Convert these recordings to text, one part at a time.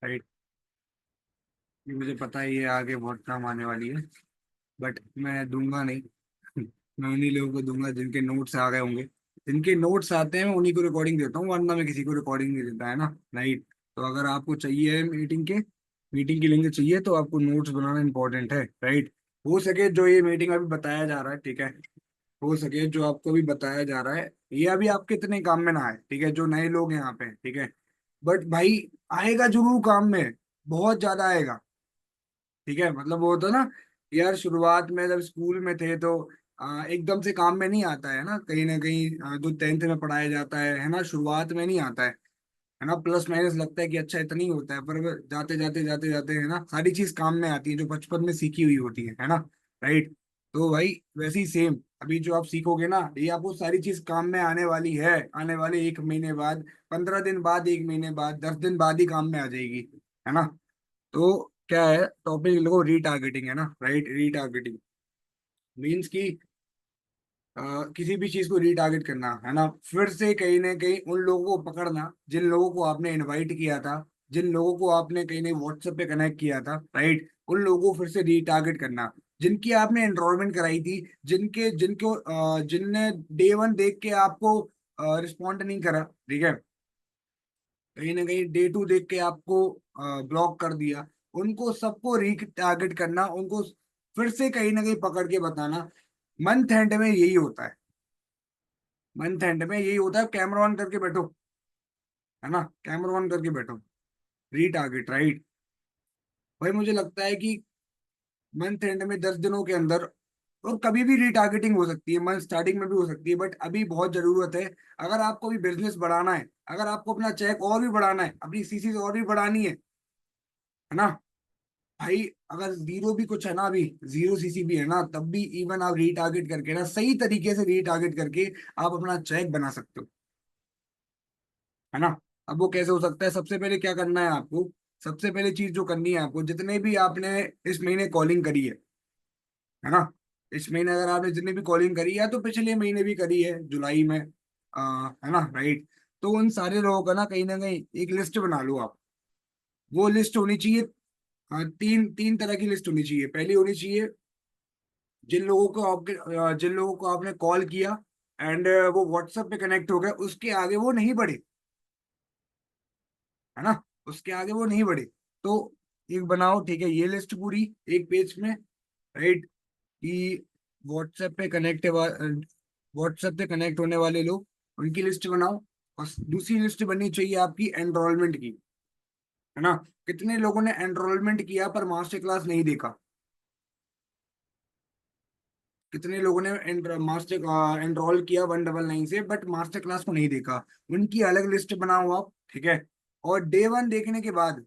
Right. ये मुझे पता है, ये आगे बहुत काम आने वाली है, बट मैं दूंगा नहीं। मैं उन्हीं लोगों को दूंगा जिनके नोट्स आ गए होंगे। जिनके नोट्स आते हैं मैं उन्हीं को रिकॉर्डिंग देता हूँ, वरना मैं किसी को रिकॉर्डिंग नहीं देता, है ना। राइट। तो अगर आपको चाहिए मीटिंग की लिंक चाहिए, तो आपको नोट्स बनाना इंपॉर्टेंट है। राइट। हो सके जो ये मीटिंग अभी बताया जा रहा है, ठीक है, हो सके जो आपको भी बताया जा रहा है, ये अभी आपके इतने काम में ना आए, ठीक है, जो नए लोग हैं यहाँ पे, ठीक है। बट भाई, आएगा जरूर काम में, बहुत ज्यादा आएगा। ठीक है, मतलब वो होता ना यार, शुरुआत में जब स्कूल में थे तो एकदम से काम में नहीं आता है ना कहीं, जो 10th में पढ़ाया जाता है ना, शुरुआत में नहीं आता है ना। प्लस माइनस लगता है कि अच्छा इतना ही होता है, पर वो जाते जाते है ना, सारी चीज काम में आती है जो बचपन में सीखी हुई होती है ना। राइट। तो भाई, वैसे ही सेम अभी जो आप सीखोगे ना, ये आपको सारी चीज काम में आने वाली है, आने वाले 1 महीने बाद, 15 दिन बाद, 1 महीने बाद, 10 दिन बाद ही काम में आ जाएगी, है ना। तो क्या है, टॉपिक लोगो रीटारगेटिंग है ना। राइट। रीटारगेटिंग मीन्स कि किसी भी चीज को रीटारगेट करना, है ना, फिर से कहीं ना कहीं उन लोगों को पकड़ना जिन लोगों को आपने इनवाइट किया था, जिन लोगों को आपने कहीं ना व्हाट्सएप पे कनेक्ट किया था। राइट। उन लोगों को फिर से रीटारगेट करना, जिनकी आपने एनरोलमेंट कराई थी, जिनके जिनको जिनने डे 1 देख के आपको रिस्पॉन्ड नहीं करा, ठीक है, कहीं ना कहीं डे 2 देख के आपको ब्लॉक कर दिया, उनको सबको रीटारगेट करना, उनको फिर से कहीं ना कहीं पकड़ के बताना। मंथ एंड में यही होता है, मंथ एंड में यही होता है, कैमरा ऑन करके बैठो, है ना, कैमरा ऑन करके बैठो, रीटारगेट। राइट। भाई मुझे लगता है कि मंथ एंड में 10 दिनों के अंदर, और कभी भी रीटारगेटिंग हो सकती है, मंथ स्टार्टिंग में भी हो सकती है, बट अभी बहुत जरूरत है। अगर आपको भी बिजनेस बढ़ाना है, अगर आपको अपना चेक और भी बढ़ाना है, अपनी सीसी और भी बढ़ानी है ना भाई, अगर जीरो भी कुछ है ना, अभी जीरो सीसी भी है ना, तब भी इवन आप रीटारगेट करके ना, सही तरीके से रीटारगेट करके आप अपना चेक बना सकते हो, है ना। अब वो कैसे हो सकता है, सबसे पहले क्या करना है आपको, सबसे पहले चीज जो करनी है आपको, जितने भी आपने इस महीने कॉलिंग करी है ना, इस महीने अगर आपने जितने भी कॉलिंग करी है, तो पिछले महीने भी करी है जुलाई में, है ना। राइट। तो उन सारे लोगों का ना कहीं एक लिस्ट बना लो आप। वो लिस्ट होनी चाहिए, तीन तीन तरह की लिस्ट होनी चाहिए। पहली होनी चाहिए जिन लोगों को आपने कॉल किया एंड वो व्हाट्सएप पे कनेक्ट हो गए, उसके आगे वो नहीं बढ़े, है ना, उसके आगे वो नहीं बढ़े। तो एक बनाओ, ठीक है, ये लिस्ट पूरी एक पेज में। राइट। कि व्हाट्सएप पे कनेक्ट व्हाट्सएप पे कनेक्ट होने वाले लोग, उनकी लिस्ट बनाओ। और दूसरी लिस्ट बननी चाहिए आपकी एनरोलमेंट की, है ना। कितने लोगों ने एनरोलमेंट किया पर मास्टर क्लास नहीं देखा, कितने लोगों ने मास्टर एनरोल किया 199 से, बट मास्टर क्लास को नहीं देखा, उनकी अलग लिस्ट बनाओ आप, ठीक है। और डे 1 देखने के बाद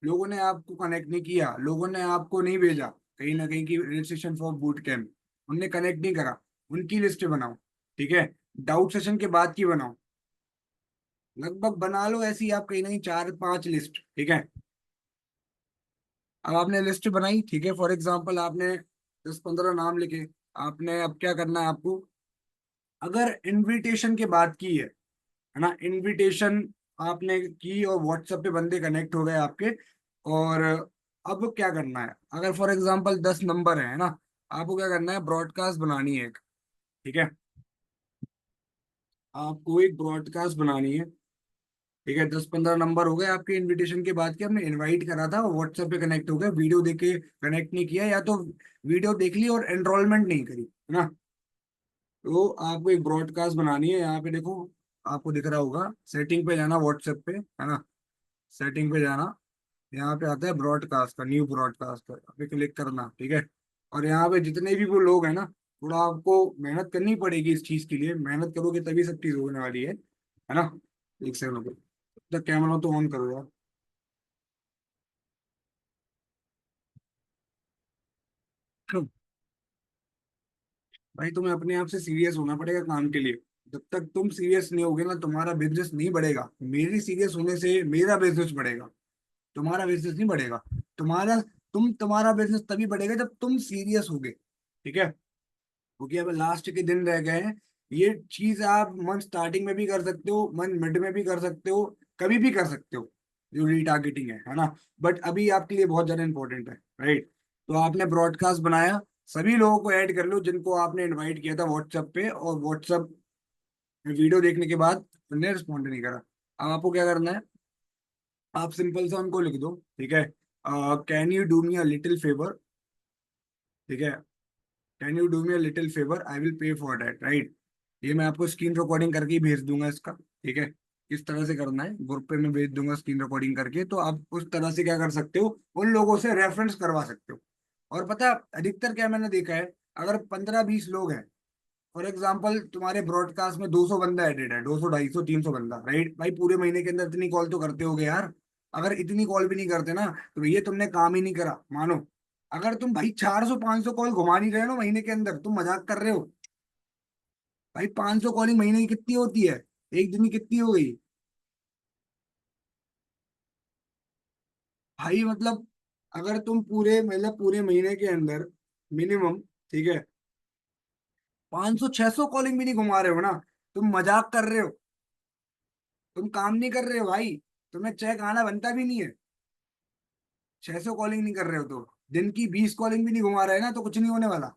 लोगों ने आपको कनेक्ट नहीं किया, लोगों ने आपको नहीं भेजा कहीं ना कहीं की रजिस्ट्रेशन फॉर बूट कैंप, उनने कनेक्ट नहीं करा, उनकी लिस्ट बनाओ, ठीक है। डाउट सेशन के बाद की बनाओ, लगभग बना लो ऐसी आप कहीं ना कहीं 4-5 लिस्ट, ठीक है। अब आपने लिस्ट बनाई, ठीक है, फॉर एग्जाम्पल आपने 10-15 नाम लिखे, आपने अब क्या करना है आपको, अगर इनविटेशन के बाद की है ना, इनविटेशन आपने की और व्हाट्सएप पे बंदे कनेक्ट हो गए आपके, और अब क्या करना है, अगर फॉर एग्जांपल 10 नंबर है ना, आपको क्या करना है, ब्रॉडकास्ट बनानी है एक, ठीक है, आपको एक ब्रॉडकास्ट बनानी है, ठीक है। 10-15 नंबर हो गए आपके इनविटेशन के बाद के, आपने इनवाइट करा था और व्हाट्सएप पे कनेक्ट हो गए, वीडियो देख के कनेक्ट नहीं किया, या तो वीडियो देख ली और एनरोलमेंट नहीं करी, है ना। तो आपको एक ब्रॉडकास्ट बनानी है, यहाँ पे देखो, आपको दिख रहा होगा, सेटिंग पे जाना व्हाट्सएप पे, है ना, सेटिंग पे जाना, यहाँ पे आता है ब्रॉडकास्ट का, न्यू ब्रॉडकास्ट का, पे क्लिक करना, ठीक है। और यहाँ पे जितने भी वो लोग हैं ना, थोड़ा आपको मेहनत करनी पड़ेगी इस चीज के लिए, मेहनत करोगे तभी सब चीज होने वाली है ना। एक सेकंड रुको, तब तक कैमरा तो ऑन करो यार। क्यों? भाई तुम्हें अपने आप से सीरियस होना पड़ेगा काम के लिए, जब तक तुम सीरियस नहीं होगे ना, तुम्हारा बिजनेस नहीं बढ़ेगा, मेरी सीरियस होने से मेरा बिजनेस बढ़ेगा, तुम्हारा बिजनेस नहीं बढ़ेगा। तुम्हारा तुम्हारा बिजनेस तभी बढ़ेगा जब तुम सीरियस होगे, ठीक है। क्योंकि अब लास्ट के दिन रह गए हैं, ये चीज आप मंथ स्टार्टिंग में भी कर सकते हो, मंथ मिड में भी कर सकते हो, कभी भी कर सकते हो, जो रीटारगेटिंग है ना। बट अभी आपके लिए बहुत ज्यादा इंपॉर्टेंट है, राइट। तो आपने ब्रॉडकास्ट बनाया, सभी लोगों को ऐड कर लो जिनको आपने इनवाइट किया था व्हाट्सएप पे, और व्हाट्सएप वीडियो देखने के बाद उन्हें रिस्पॉन्ड नहीं करा। अब आपको क्या करना है, आप सिंपल सा उनको लिख दो, ठीक है, can you do me a little favour, ठीक है, can you do me a little favour, I will pay for that, right. ये मैं आपको स्क्रीन रिकॉर्डिंग करके ही भेज दूंगा इसका, ठीक है। किस तरह से करना है ग्रुप पे मैं भेज दूंगा स्क्रीन रिकॉर्डिंग करके, तो आप उस तरह से क्या कर सकते हो, उन लोगों से रेफरेंस करवा सकते हो। और पता है, अधिकतर क्या मैंने देखा है, अगर 15-20 लोग हैं, फॉर एग्जाम्पल तुम्हारे ब्रॉडकास्ट में 200 बंदा एडेड है, 200 250 300 बंदा, राइट भाई, पूरे महीने के अंदर इतनी कॉल तो करते होगे यार। अगर इतनी कॉल भी नहीं करते ना, तो भैया तुमने काम ही नहीं करा मानो। अगर तुम भाई 400-500 कॉल घुमा नहीं रहे हो ना महीने के अंदर, तुम मजाक कर रहे हो। भाई 500 कॉलिंग महीने की कितनी होती है, एक दिन की कितनी हो गई भाई, मतलब अगर तुम पूरे मतलब पूरे महीने के अंदर मिनिमम, ठीक है, 500-600 कॉलिंग भी नहीं घुमा रहे हो ना, तुम मजाक कर रहे हो, तुम काम नहीं कर रहे हो भाई, तुम्हें चेक आना बनता भी नहीं है। 600 कॉलिंग नहीं कर रहे हो तो दिन की 20 कॉलिंग भी नहीं घुमा रहे ना, तो कुछ नहीं होने वाला।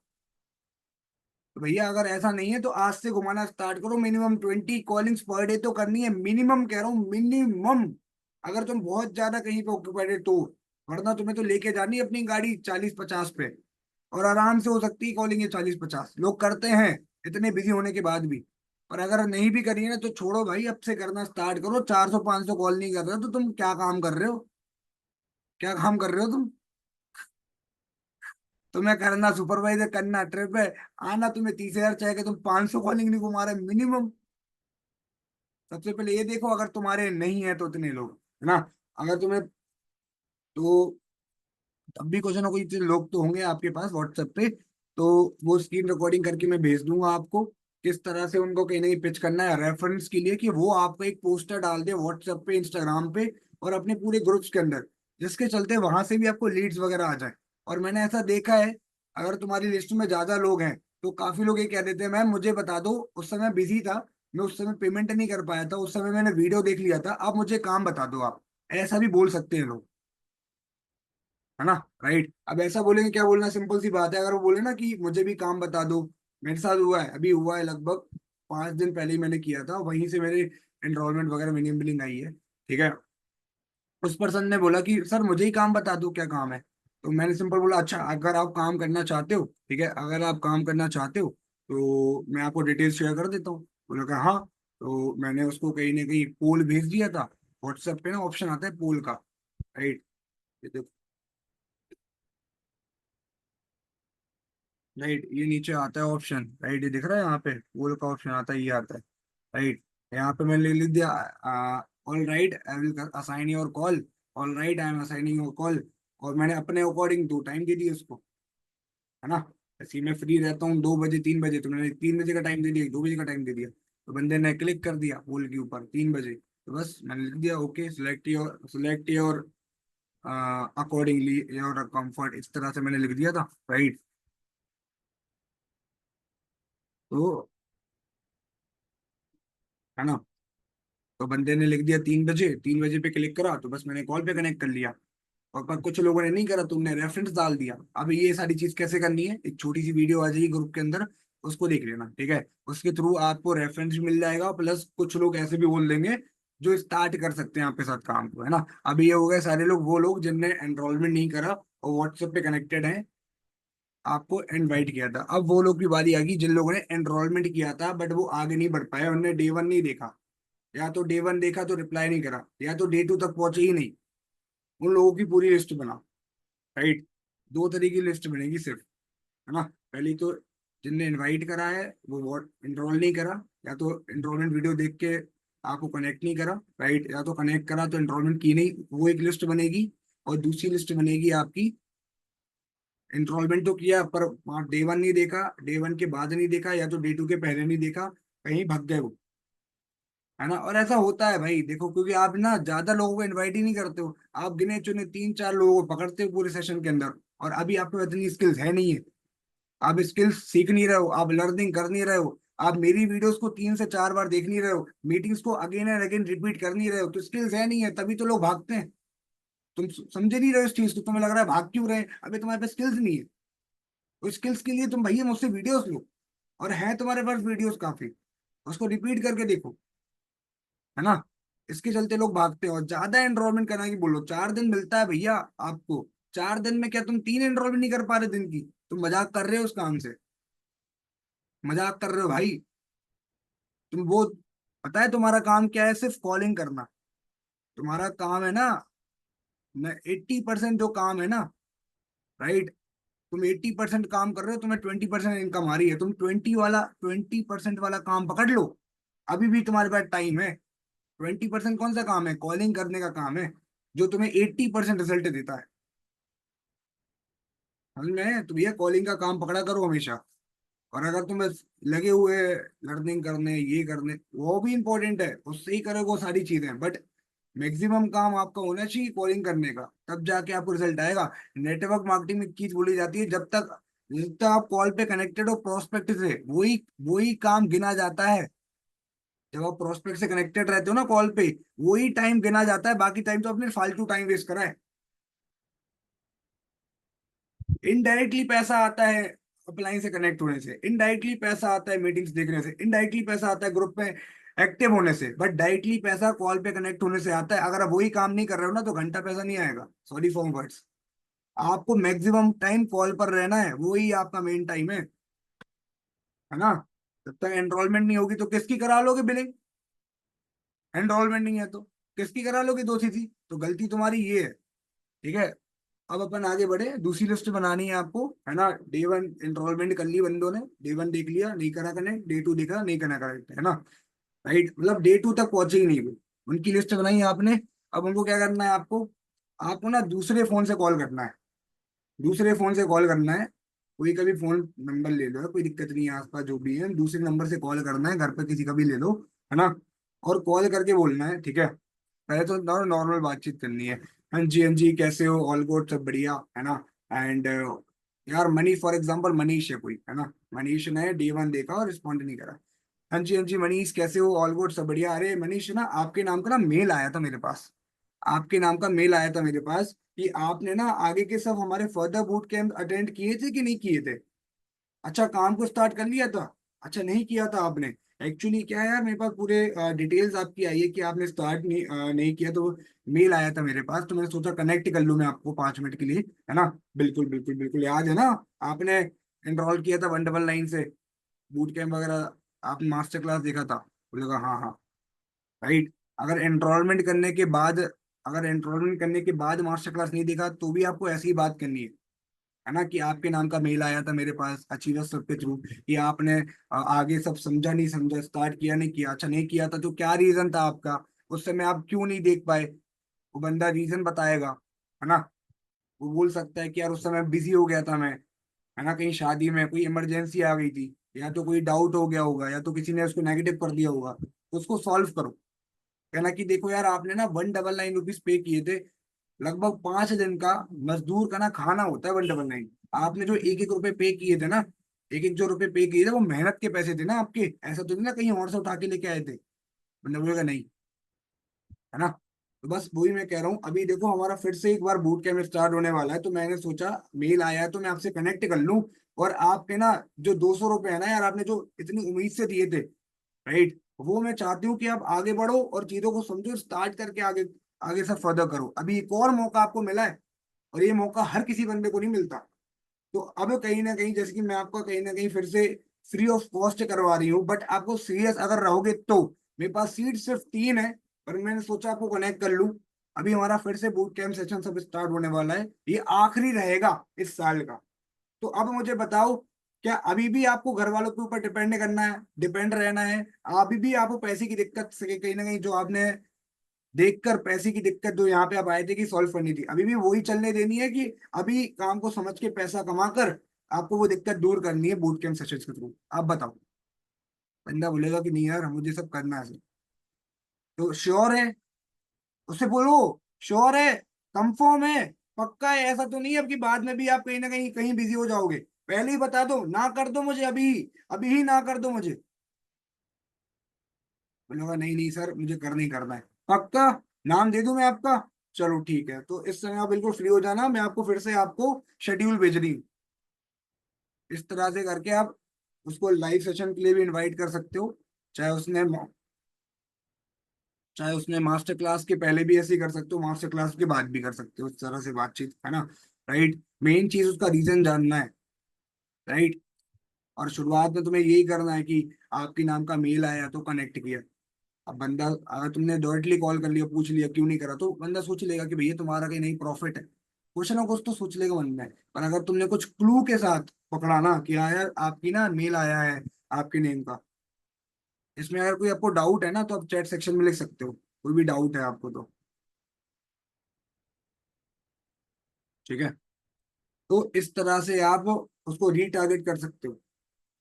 तो भैया अगर ऐसा नहीं है तो आज से घुमाना स्टार्ट करो, मिनिमम 20 कॉलिंग्स पर डे तो करनी है, मिनिमम कह रहा हूँ, मिनिमम। अगर तुम बहुत ज्यादा कहीं पे ऑक्यूपाइड है तो, वरना तुम्हें तो लेके जानी है अपनी गाड़ी 40-50 पे, और आराम से हो सकती है कॉलिंग ये 40-50 लोग करते हैं, इतने बिजी होने के बाद भी। और अगर नहीं भी करिए ना तो छोड़ो भाई, अब से करना स्टार्ट करो। 400-500 कॉल नहीं कर रहे हो तो तुम क्या काम कर रहे हो, क्या काम कर रहे हो तुम। तुम्हें करना सुपरवाइजर, करना ट्रिप है, आना तुम्हें 30,000 चाहिए, तुम 500 कॉलिंग नहीं घुमा रहे मिनिमम। सबसे पहले ये देखो, अगर तुम्हारे नहीं है तो इतने लोग, है ना, अगर तुम्हें, तो तब भी कुछ ना कुछ लोग तो होंगे आपके पास व्हाट्सएप पे, तो वो स्क्रीन रिकॉर्डिंग करके मैं भेज दूंगा आपको, किस तरह से उनको कहीं ना कहीं पिच करना है रेफरेंस के लिए, कि वो आपको एक पोस्टर डाल दे व्हाट्सएप पे, इंस्टाग्राम पे, और अपने पूरे ग्रुप्स के अंदर, जिसके चलते वहां से भी आपको लीड्स वगैरह आ जाए। और मैंने ऐसा देखा है, अगर तुम्हारी लिस्ट में ज्यादा लोग हैं तो काफी लोग ये कह देते हैं मैम मुझे बता दो, उस समय बिजी था, मैं उस समय पेमेंट नहीं कर पाया था, उस समय मैंने वीडियो देख लिया था, अब मुझे काम बता दो आप। ऐसा भी बोल सकते हैं लोग, है ना, राइट। अब ऐसा बोलेंगे, क्या बोलना, सिंपल सी बात है, अगर वो बोले ना कि मुझे भी काम बता दो, मेरे साथ हुआ है, अभी हुआ है लगभग 5 दिन पहले ही मैंने किया था, वहीं से मेरे एनरोलमेंट वगैरह मिनिमम बिलिंग आई है, ठीक है। उस पर्सन ने बोला कि सर मुझे ही काम बता दो क्या काम है, तो मैंने सिंपल बोला अच्छा अगर आप काम करना चाहते हो, ठीक है, अगर आप काम करना चाहते हो तो मैं आपको डिटेल्स शेयर कर देता हूँ। बोला कहा हाँ। तो मैंने उसको कहीं ना कहीं पोल भेज दिया था, व्हाट्सएप पे ना ऑप्शन आता है पोल का, राइट। राइट, ये नीचे आता है ऑप्शन, राइट, ये दिख रहा है यहाँ पे पोल का ऑप्शन आता है, ये आता है, राइट। यहाँ पे मैंने लिख दिया, all right I will assign your call, all right I am assigning your call, और मैंने अपने अकॉर्डिंग 2 टाइम दे दिए उसको, है ना। ऐसे ही मैं फ्री रहता हूँ 2 बजे 3 बजे, तो मैंने 3 बजे का टाइम दे दिया, 2 बजे का टाइम दे दिया, तो बंदे ने क्लिक कर दिया पोल के ऊपर 3 बजे, तो बस मैंने लिख दिया okay, select your accordingly your comfort, इस तरह से मैंने लिख दिया था, राइट। तो है ना, तो बंदे ने लिख दिया 3 बजे, 3 बजे पे क्लिक करा तो बस मैंने कॉल पे कनेक्ट कर लिया। और पर कुछ लोगों ने नहीं करा, तुमने रेफरेंस डाल दिया। अब ये सारी चीज कैसे करनी है, एक छोटी सी वीडियो आ जाएगी ग्रुप के अंदर, उसको देख लेना, ठीक है। उसके थ्रू आपको रेफरेंस भी मिल जाएगा, प्लस कुछ लोग ऐसे भी बोल देंगे जो स्टार्ट कर सकते हैं आपके साथ काम को, है ना। अभी ये हो गए सारे लोग, वो लोग जिनने एनरोलमेंट नहीं करा और व्हाट्सएप पे कनेक्टेड हैं, आपको इनवाइट किया था। अब वो लोग की बारी आ गई जिन लोगों ने एनरोलमेंट किया था बट वो आगे नहीं बढ़ पाए, उन्होंने डे 1 नहीं देखा, या तो डे 1 देखा तो रिप्लाई नहीं करा, या तो डे 2 तक पहुंचे ही नहीं, उन लोगों की पूरी लिस्ट बना, राइट। 2 तरह की लिस्ट बनेगी सिर्फ, है ना। पहली तो जिनने इनवाइट करा है वो इनरोल नहीं करा, या तो इनरोलमेंट वीडियो देख के आपको कनेक्ट नहीं करा, राइट, या तो कनेक्ट करा तो इनरोलमेंट की नहीं, वो एक लिस्ट बनेगी। और दूसरी लिस्ट बनेगी आपकी, इनरोलमेंट तो किया पर डे 1 नहीं देखा, डे 1 के बाद नहीं देखा, या तो डे 2 के पहले नहीं देखा, कहीं भग गए वो, है ना। और ऐसा होता है भाई देखो, क्योंकि आप ना ज्यादा लोगों को इनवाइट ही नहीं करते हो, आप गिने चुने 3-4 लोगों को पकड़ते हो पूरे सेशन के अंदर, और अभी आप में इतनी स्किल्स है नहीं है, आप स्किल्स सीख नहीं रहे हो, आप लर्निंग कर नहीं रहे हो, आप मेरी वीडियोस को 3 से 4 बार देख नहीं रहे हो, मीटिंग्स को अगेन एंड अगेन रिपीट कर नहीं रहे हो, तो स्किल्स है नहीं है, तभी तो लोग भागते हैं। तुम समझे नहीं रहे हो इस चीज को, तुम्हें लग रहा है भाग क्यों रहे हैं, अबे तुम्हारे पास स्किल्स नहीं है। तो स्किल्स के लिए तुम भैया मुझसे वीडियोस लो, और है तुम्हारे पास वीडियोस काफी, उसको रिपीट करके देखो, है ना। इसके चलते लोग भागते हैं। और ज्यादा एनरोलमेंट करना की बोलो, 4 दिन मिलता है भैया आपको, 4 दिन में क्या तुम 3 एनरोलमेंट नहीं कर पा रहे दिन की? तुम मजाक कर रहे हो उस काम से, मजाक कर रहे हो भाई। तुम वो, पता है तुम्हारा काम क्या है? सिर्फ कॉलिंग करना। तुम्हारा काम है ना, 80% जो काम है ना, राइट, तुम 80% काम कर रहे हो, तुम्हें 20% इनकम आ रही है, तुम 20% वाला काम पकड़ लो। अभी भी तुम्हारे पास टाइम है। 20% कौन सा काम है? कॉलिंग करने का काम है, जो तुम्हें 80% रिजल्ट देता है। समझ में? तो भैया कॉलिंग का काम पकड़ा करो हमेशा। और अगर तुम बस लगे हुए लर्निंग करने, ये करने, वो भी इंपॉर्टेंट है, उससे ही करोगे वो सारी चीजें, बट मैक्सिमम काम आपका होना चाहिए कॉलिंग करने का, तब जाके आपको रिजल्ट आएगा। नेटवर्क मार्केटिंग में एक चीज बोली जाती है, जब तक आप कॉल पे कनेक्टेड हो प्रोस्पेक्ट से, वही वही काम गिना जाता है। जब आप प्रोस्पेक्ट से कनेक्टेड रहते हो ना कॉल पे, वही टाइम गिना जाता है, बाकी टाइम तो आपने फालतू टाइम वेस्ट करा है। इनडायरेक्टली पैसा आता है अपलाइन से कनेक्ट होने से, इनडायरेक्टली पैसा आता है मीटिंग्स देखने से, इनडायरेक्टली पैसा आता है ग्रुप में एक्टिव होने से, बट डायरेक्टली पैसा कॉल पे कनेक्ट होने से आता है। अगर आप वही काम नहीं कर रहे हो ना, तो घंटा पैसा नहीं आएगा, सॉरी फॉर वर्ड्स। आपको मैक्सिमम टाइम कॉल पर रहना है, वही आपका मेन टाइम है ना। जब तक एनरोलमेंट नहीं होगी तो किसकी करा लोगे बिलिंग? एनरोलमेंट नहीं है तो किसकी करा लोगे? दो चीज ही तो, गलती तुम्हारी ये है। ठीक है, अब अपन आगे बढ़े, दूसरी लिस्ट बनानी है आपको, है ना। डे 1 एनरोलमेंट कर ली बंदों ने, डे 1 देख लिया, नहीं करा कनेक्ट, डे 2 देखा नहीं करा कनेक्ट, है ना। राइट, मतलब डे 2 तक पहुंचे ही नहीं वो, उनकी लिस्ट बनाई आपने। अब उनको क्या करना है आपको? आपको ना दूसरे फोन से कॉल करना है, दूसरे फोन से कॉल करना है। कोई का भी फोन नंबर ले लो, कोई दिक्कत नहीं है, आसपास जो भी है, दूसरे नंबर से कॉल करना है, घर पे किसी का भी ले लो, है ना। और कॉल करके बोलना है, ठीक है। पहले तो नॉर्मल बातचीत करनी है। हाँ जी कैसे हो, ऑल गुड, सब बढ़िया, है ना। एंड यार मनी, फॉर एग्जांपल मनीष है कोई, है ना। मनीष ने डे 1 देखा और रिस्पॉन्ड नहीं करा। हाँ जी मनीष कैसे हो, ऑल गुड, सब बढ़िया। अरे मनीष ना, आपके नाम का ना मेल आया था मेरे पास, आपके नाम का मेल आया था मेरे पास, कि आपने ना आगे के सब हमारे फर्दर बूट कैंप अटेंड किए थे कि नहीं किए थे? अच्छा, काम को स्टार्ट कर लिया था? अच्छा, नहीं किया था आपने? एक्चुअली क्या है यार, मेरे पास पूरे डिटेल्स आपकी आई है कि आपने स्टार्ट नहीं किया, तो मेल आया था मेरे पास, तो मैंने सोचा कनेक्ट कर लूँ मैं आपको 5 मिनट के लिए, है ना। बिल्कुल बिल्कुल बिल्कुल, याद है ना, आपने एनरोल किया था 199 से, बूट कैंप वगैरह, आपने मास्टर क्लास देखा था? बोलेगा हाँ हाँ, राइट। अगर एनरोलमेंट करने के बाद, अगर एनरोलमेंट करने के बाद मास्टर क्लास नहीं देखा, तो भी आपको ऐसी ही बात करनी है ना, कि आपके नाम का मेल आया था मेरे पास अचीवर्स सब के थ्रू, कि आपने आगे सब समझा नहीं समझा, स्टार्ट किया नहीं किया? अच्छा, नहीं किया था तो क्या रीजन था आपका, उस समय आप क्यों नहीं देख पाए? वो बंदा रीजन बताएगा, है ना। वो बोल सकता है कि यार उस समय बिजी हो गया था मैं, है ना, कहीं शादी में कोई इमरजेंसी आ गई थी, या तो कोई डाउट हो गया होगा, या तो किसी ने उसको नेगेटिव कर दिया होगा, तो उसको सॉल्व करो। कहना कि देखो यार, आपने ना 199 रुपीज पे किए थे, लगभग 5 दिन का मजदूर का ना खाना होता है 199। आपने जो एक एक रुपए पे किए थे ना, एक एक जो रुपए पे किए थे, वो मेहनत के पैसे थे ना आपके, ऐसा तो नहीं ना कहीं और से उठा के लेके आए थे। मैंने बोलेगा नहीं, है ना। तो बस वही मैं कह रहा हूँ, अभी देखो हमारा फिर से एक बार बूट कैंप स्टार्ट होने वाला है, तो मैंने सोचा मेल आया है तो मैं आपसे कनेक्ट कर लूँ। और आपके ना जो 200 रुपए है ना यार, आपने जो इतनी उम्मीद से दिए थे, राइट, वो मैं चाहती हूँ कि आप आगे बढ़ो और चीजों को समझो, स्टार्ट करके आगे आगे से फर्दर करो। अभी एक और मौका आपको मिला है, और ये मौका हर किसी बंदे को नहीं मिलता। तो अब कहीं ना कहीं, जैसे कि मैं आपका कहीं ना कहीं फिर से फ्री ऑफ कॉस्ट करवा रही हूँ, बट आपको सीरियस अगर रहोगे तो, मेरे पास सीट सिर्फ 3 है, पर मैंने सोचा आपको कनेक्ट कर लूँ। अभी हमारा फिर से बूट कैंप सेशन सब स्टार्ट होने वाला है, ये आखिरी रहेगा इस साल का। तो अब मुझे बताओ, क्या अभी भी आपको घर वालों के ऊपर डिपेंड करना है, डिपेंड रहना है? अभी भी आपको पैसे की दिक्कत से कहीं ना कहीं, जो आपने देखकर पैसे की दिक्कत जो यहाँ पे आप आए थे कि सॉल्व करनी थी, अभी भी वही चलने देनी है, कि अभी काम को समझ के पैसा कमा कर आपको वो दिक्कत दूर करनी है बूट कैंप सेशंस के थ्रू? आप बताओ। बंदा बोलेगा कि नहीं यार, मुझे सब करना है। तो श्योर है? उससे बोलो, श्योर है, कंफर्म है, पक्का है, ऐसा तो नहीं है अब कि बाद में भी आप कहीं ना कहीं कहीं बिजी हो जाओगे? पहले ही बता दो, ना कर दो मुझे अभी, अभी ही ना कर दो मुझे। बोलेगा नहीं नहीं सर मुझे करना ही करना है। पक्का? नाम दे दूं मैं आपका? चलो ठीक है, तो इस समय आप बिल्कुल फ्री हो जाना, मैं आपको फिर से आपको शेड्यूल भेज रही हूँ। इस तरह से करके आप उसको लाइव सेशन के लिए भी इनवाइट कर सकते हो। चाहे उसने चाहे उसने मास्टर क्लास के पहले भी ऐसे ही कर सकते हो, मास्टर क्लास के बाद भी कर सकते हो, इस तरह से बातचीत, है ना? राइट, मेन चीज उसका रीजन जानना है। राइट। और शुरुआत में तुम्हें यही करना है कि आपके नाम का मेल आया तो कनेक्ट किया। अब बंदा, अगर तुमने डायरेक्टली कॉल कर लिया, पूछ लिया क्यों नहीं करा, तो बंदा सोच लेगा कि भैया तुम्हारा कहीं नहीं प्रॉफिट है। कुछ ना कुछ तो सोच लेगा मन में। पर अगर तुमने कुछ क्लू के साथ पकड़ा ना कि हाँ यार आपकी ना मेल आया है आपके नेम का, इसमें अगर कोई आपको डाउट है ना तो आप चैट सेक्शन में लिख सकते हो, कोई भी डाउट है आपको तो। ठीक है। तो इस तरह से आप उसको रीटारगेट कर सकते हो,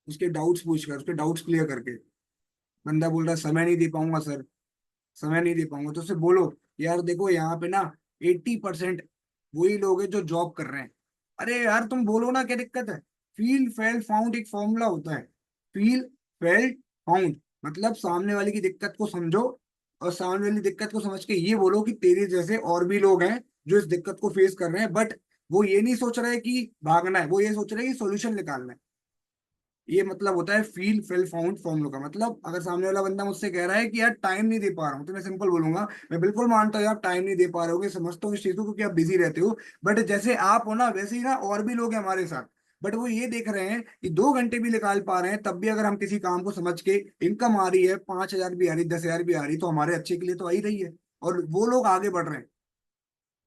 उसके डाउट्स पूछकर, उसके डाउट्स क्लियर करके। बंदा बोल रहा है समय नहीं दे पाऊंगा सर, समय नहीं दे पाऊंगा, तो उससे बोलो यार देखो यहाँ पे ना 80% वही लोग हैं जो जॉब कर रहे हैं। अरे यार तुम बोलो ना क्या दिक्कत है। फील फेल फाउंड एक फॉर्मूला होता है। फील फेल फाउंड मतलब सामने वाले की दिक्कत को समझो, और सामने वाली दिक्कत को समझ के ये बोलो कि तेरे जैसे और भी लोग हैं जो इस दिक्कत को फेस कर रहे हैं, बट वो ये नहीं सोच रहे कि भागना है, वो ये सोच रहे हैं कि सोल्यूशन निकालना है। ये मतलब होता है फील फेल फाउंड फॉर्मूला का। मतलब अगर सामने वाला बंदा मुझसे कह रहा है कि यार टाइम नहीं दे पा रहा हूँ, तो मैं सिंपल बोलूंगा मैं बिल्कुल मानता हूँ आप टाइम नहीं दे पा रहे होगे, समझता हूँ इस चीज को क्योंकि आप बिजी रहते हो। बट जैसे आप हो ना वैसे ही ना और भी लोग हैं हमारे साथ। बट वो ये देख रहे हैं कि 2 घंटे भी निकाल पा रहे हैं, तब भी अगर हम किसी काम को समझ के, इनकम आ रही है 5,000 भी आ रही, 10,000 भी आ रही, तो हमारे अच्छे के लिए तो आ ही रही है। और वो लोग आगे बढ़ रहे हैं,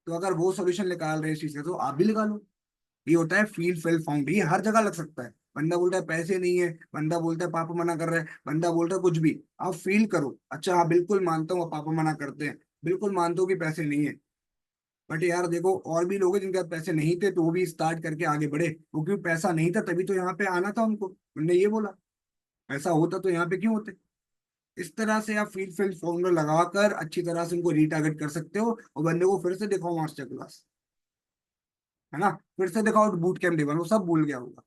तो अगर वो सोल्यूशन निकाल रहे हैं इस चीज का, तो आप भी निकालो। ये होता है फील फेल फाउंड, ये हर जगह लग सकता है। बंदा बोलता है पैसे नहीं है, बंदा बोलता है पापा मना कर रहे हैं, बंदा बोलता है कुछ भी, आप फील करो अच्छा हाँ बिल्कुल मानता हूँ पापा मना करते हैं, बिल्कुल मानता हूँ कि पैसे नहीं है। बट यार देखो और भी लोग हैं जिनके पास पैसे नहीं थे तो वो भी स्टार्ट करके आगे बढ़े, वो क्योंकि पैसा नहीं था तभी तो यहाँ पे आना था उनको, उनने ये बोला पैसा होता तो यहाँ पे क्यों होते। इस तरह से आप फील फेल फॉर्मूला लगाकर अच्छी तरह से उनको रीटारगेट कर सकते हो, और बंदे को फिर से दिखाओ मास्टर क्लास, है ना, फिर से दिखाओ बूट कैंप डे 1, वो सब भूल गया होगा।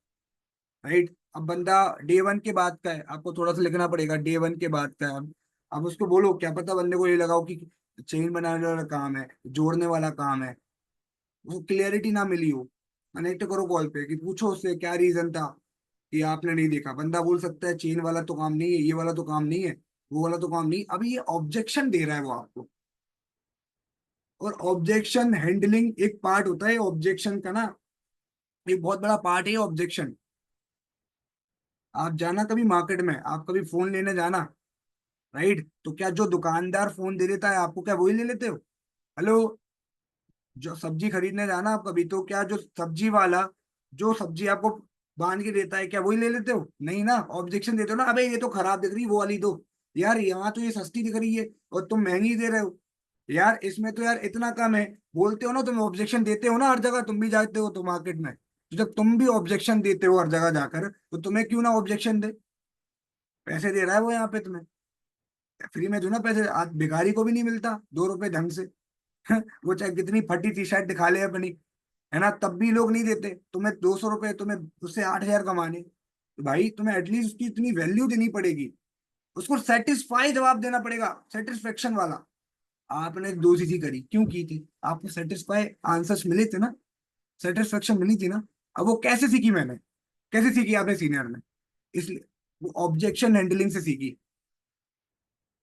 राइट। अब बंदा डे 1 के बाद का है, आपको थोड़ा सा लिखना पड़ेगा डे 1 के बाद का है। अब उसको बोलो, क्या पता बंदे को ये लगाओ कि चेन बनाने वाला काम है, जोड़ने वाला काम है, वो क्लियरिटी ना मिली हो। कनेक्ट करो कॉल पे कि पूछो उससे क्या रीजन था कि आपने नहीं देखा। बंदा बोल सकता है चेन वाला तो काम नहीं है, ये वाला तो काम नहीं है, वो वाला तो काम नहीं, अभी ये ऑब्जेक्शन दे रहा है वो आपको। और ऑब्जेक्शन हैंडलिंग एक पार्ट होता है ऑब्जेक्शन का ना, एक बहुत बड़ा पार्ट है ऑब्जेक्शन। आप जाना कभी मार्केट में, आप कभी फोन लेने जाना, राइट, तो क्या जो दुकानदार फोन दे देता है आपको क्या वही ले लेते हो? हेलो। जो सब्जी खरीदने जाना आप कभी, तो क्या जो सब्जी वाला जो सब्जी आपको बांध के देता है क्या वही ले लेते हो? नहीं ना, ऑब्जेक्शन देते हो ना, अबे ये तो खराब दिख रही वो वाली दो, यार यहाँ तो ये सस्ती दिख रही है और तुम महंगी दे रहे हो, यार इसमें तो यार इतना कम है। बोलते हो ना, तुम ऑब्जेक्शन देते हो ना हर जगह, तुम भी जाते हो तो मार्केट में, तो जब तुम भी ऑब्जेक्शन देते हो हर जगह जाकर, तो तुम्हें क्यों ना ऑब्जेक्शन दे? पैसे दे रहा है वो यहाँ पे तुम्हें, फ्री में जो ना पैसे, आज भिखारी को भी नहीं मिलता 2 रुपए ढंग से। वो चाहे कितनी फटी टी शर्ट दिखा ले अपनी, है ना, तब भी लोग नहीं देते। तुम्हें 200 रुपए, तुम्हें उससे 8,000 कमाने, तो भाई तुम्हें एटलीस्ट उसकी इतनी वैल्यू देनी पड़ेगी, उसको सेटिस्फाई जवाब देना पड़ेगा, सेटिस्फेक्शन वाला। आपने दो चीजें करी, क्यों की थी? आपको सेटिस्फाई आंसर्स मिले थे ना, सेटिस्फेक्शन मिली थी ना। अब वो कैसे सीखी मैंने, कैसे सीखी आपने सीनियर ने? इसलिए वो ऑब्जेक्शन हैंडलिंग से सीखी।